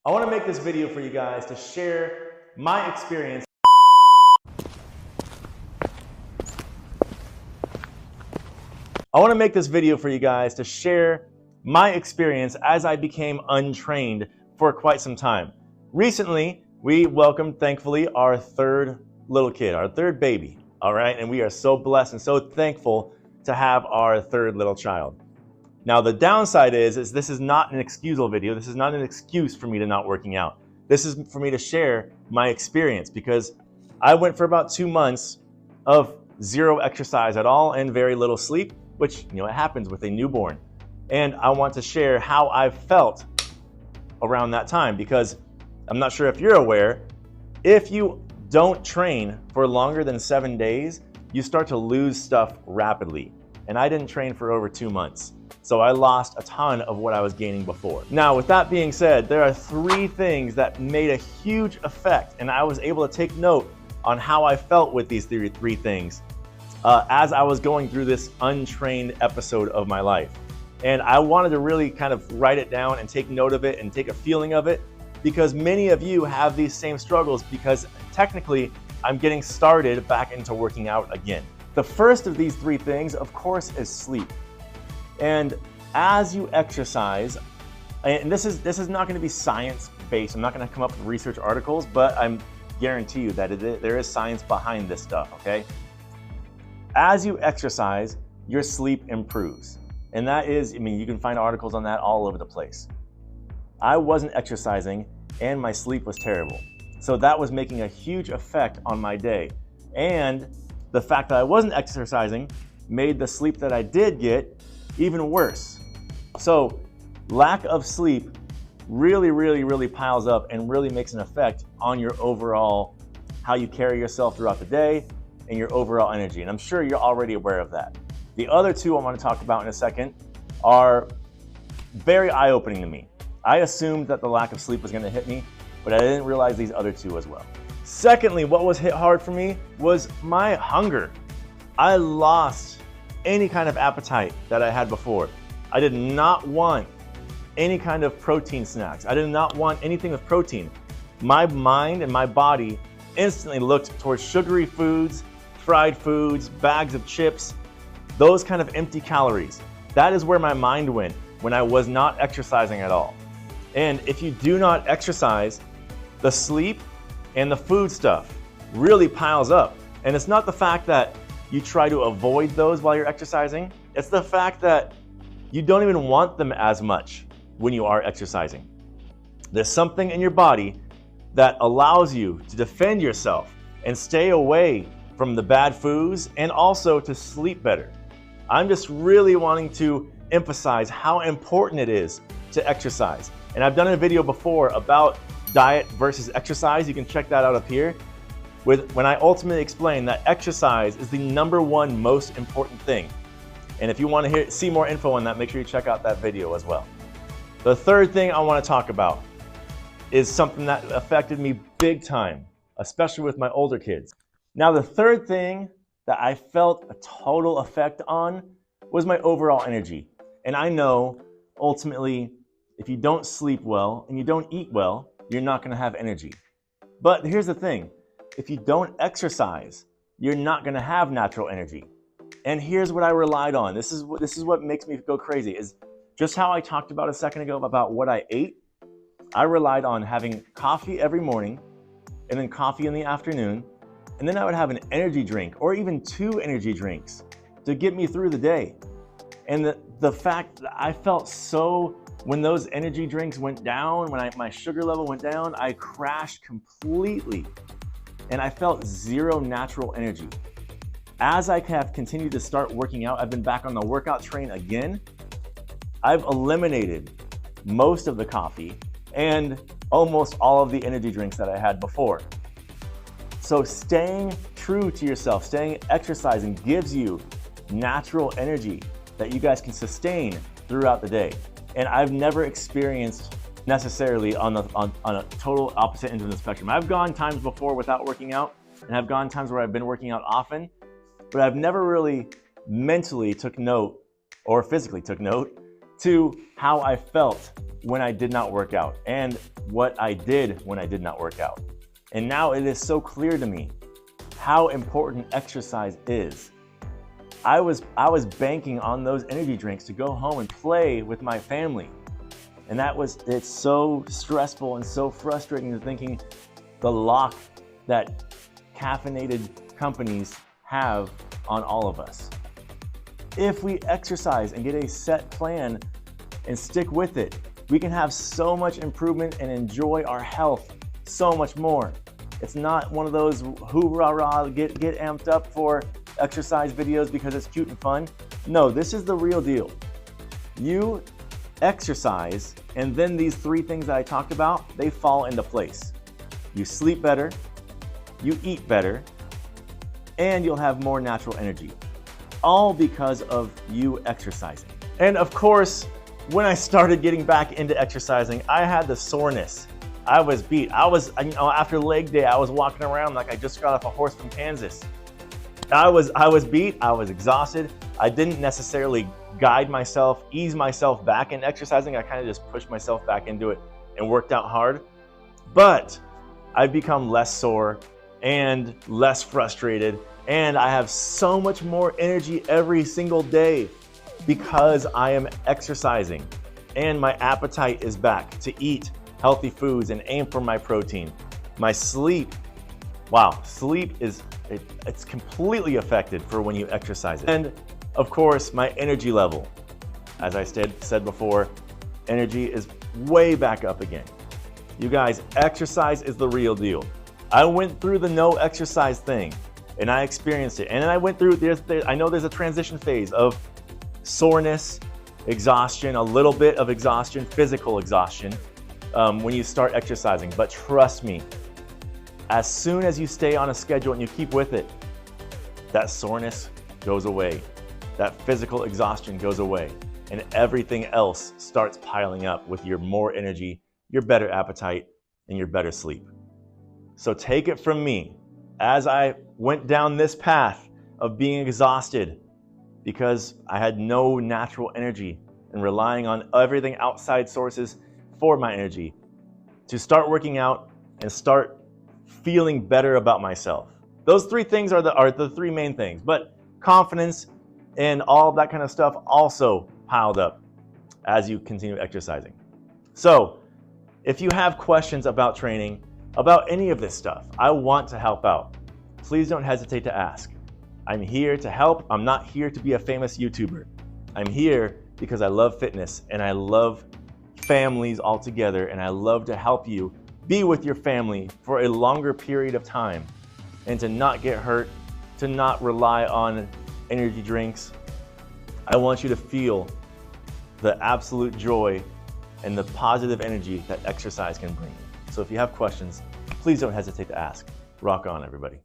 I want to make this video for you guys to share my experience. I want to make this video for you guys to share my experience as I became untrained for quite some time. Recently, we welcomed, thankfully, our third little kid, our third baby, all right? And we are so blessed and so thankful to have our third little child. Now, the downside is this is not an excusal video. This is not an excuse for me to not working out. This is for me to share my experience because I went for about 2 months of zero exercise at all and very little sleep, which, you know, it happens with a newborn. And I want to share how I felt around that time because I'm not sure if you're aware, if you don't train for longer than 7 days, you start to lose stuff rapidly. And I didn't train for over 2 months. So I lost a ton of what I was gaining before. Now, with that being said, there are 3 things that made a huge effect, and I was able to take note on how I felt with these three things as I was going through this untrained episode of my life. And I wanted to really kind of write it down and take note of it and take a feeling of it because many of you have these same struggles because technically I'm getting started back into working out again. The first of these 3 things, of course, is sleep. And as you exercise, and this is not going to be science-based, I'm not going to come up with research articles, but I guarantee you that there is science behind this stuff, okay? As you exercise, your sleep improves. And that is, I mean, you can find articles on that all over the place. I wasn't exercising and my sleep was terrible. So that was making a huge effect on my day. And the fact that I wasn't exercising made the sleep that I did get even worse. So lack of sleep really piles up and really makes an effect on your overall, how you carry yourself throughout the day and your overall energy. And I'm sure you're already aware of that. The other 2 I want to talk about in a second are very eye-opening to me. I assumed that the lack of sleep was going to hit me, but I didn't realize these other 2 as well. Secondly, what was hit hard for me was my hunger. I lost any kind of appetite that I had before. I did not want any kind of protein snacks. I did not want anything with protein. My mind and my body instantly looked towards sugary foods, fried foods, bags of chips, those kind of empty calories. That is where my mind went when I was not exercising at all. And if you do not exercise, the sleep and the food stuff really piles up. And it's not the fact that you try to avoid those while you're exercising. It's the fact that you don't even want them as much when you are exercising. There's something in your body that allows you to defend yourself and stay away from the bad foods and also to sleep better. I'm just really wanting to emphasize how important it is to exercise. And I've done a video before about diet versus exercise. You can check that out up here. When I ultimately explain that exercise is the #1 most important thing. And if you want to see more info on that, make sure you check out that video as well. The third thing I want to talk about is something that affected me big time, especially with my older kids. Now, the third thing that I felt a total effect on was my overall energy. And I know ultimately, if you don't sleep well and you don't eat well, you're not going to have energy. But here's the thing. If you don't exercise, you're not going to have natural energy. And here's what I relied on. This is what makes me go crazy is just how I talked about a second ago about what I ate. I relied on having coffee every morning and then coffee in the afternoon. And then I would have an energy drink or even 2 energy drinks to get me through the day. And the fact that I felt so, when those energy drinks went down, when my sugar level went down, I crashed completely. And I felt zero natural energy. As I have continued to start working out, I've been back on the workout train again. I've eliminated most of the coffee and almost all of the energy drinks that I had before. So staying true to yourself, exercising gives you natural energy that you guys can sustain throughout the day. And I've never experienced necessarily on a total opposite end of the spectrum. I've gone times before without working out, and I've gone times where I've been working out often, but I've never really mentally took note or physically took note to how I felt when I did not work out and what I did when I did not work out. And now it is so clear to me how important exercise is. I was banking on those energy drinks to go home and play with my family. And it's so stressful and so frustrating to thinking the lock that caffeinated companies have on all of us. If we exercise and get a set plan and stick with it, we can have so much improvement and enjoy our health so much more. It's not one of those hoorah, get amped up for exercise videos because it's cute and fun. No, this is the real deal. You exercise, and then these 3 things that I talked about, they fall into place. You sleep better, you eat better, and you'll have more natural energy. All because of you exercising. And of course, when I started getting back into exercising, I had the soreness. I was beat. After leg day, I was walking around like I just got off a horse from Kansas. I was beat, I was exhausted. I didn't necessarily guide myself, ease myself back in exercising. I kind of just pushed myself back into it and worked out hard. But I've become less sore and less frustrated, and I have so much more energy every single day because I am exercising, and my appetite is back to eat healthy foods and aim for my protein. My sleep, wow, sleep it's completely affected for when you exercise. And of course, my energy level, as I said before, energy is way back up again. You guys, exercise is the real deal. I went through the no exercise thing and I experienced it. And then I went through, I know there's a transition phase of soreness, exhaustion, a little bit of exhaustion, physical exhaustion when you start exercising. But trust me, as soon as you stay on a schedule and you keep with it, that soreness goes away. That physical exhaustion goes away. And everything else starts piling up with your more energy, your better appetite, and your better sleep. So take it from me, as I went down this path of being exhausted because I had no natural energy and relying on everything outside sources for my energy, to start working out and start feeling better about myself. Those 3 things are the 3 main things, but confidence and all of that kind of stuff also piled up as you continue exercising. So if you have questions about training, about any of this stuff, I want to help out. Please don't hesitate to ask. I'm here to help. I'm not here to be a famous YouTuber. I'm here because I love fitness and I love families all together, and I love to help you be with your family for a longer period of time and to not get hurt, to not rely on energy drinks. I want you to feel the absolute joy and the positive energy that exercise can bring. So if you have questions, please don't hesitate to ask. Rock on, everybody.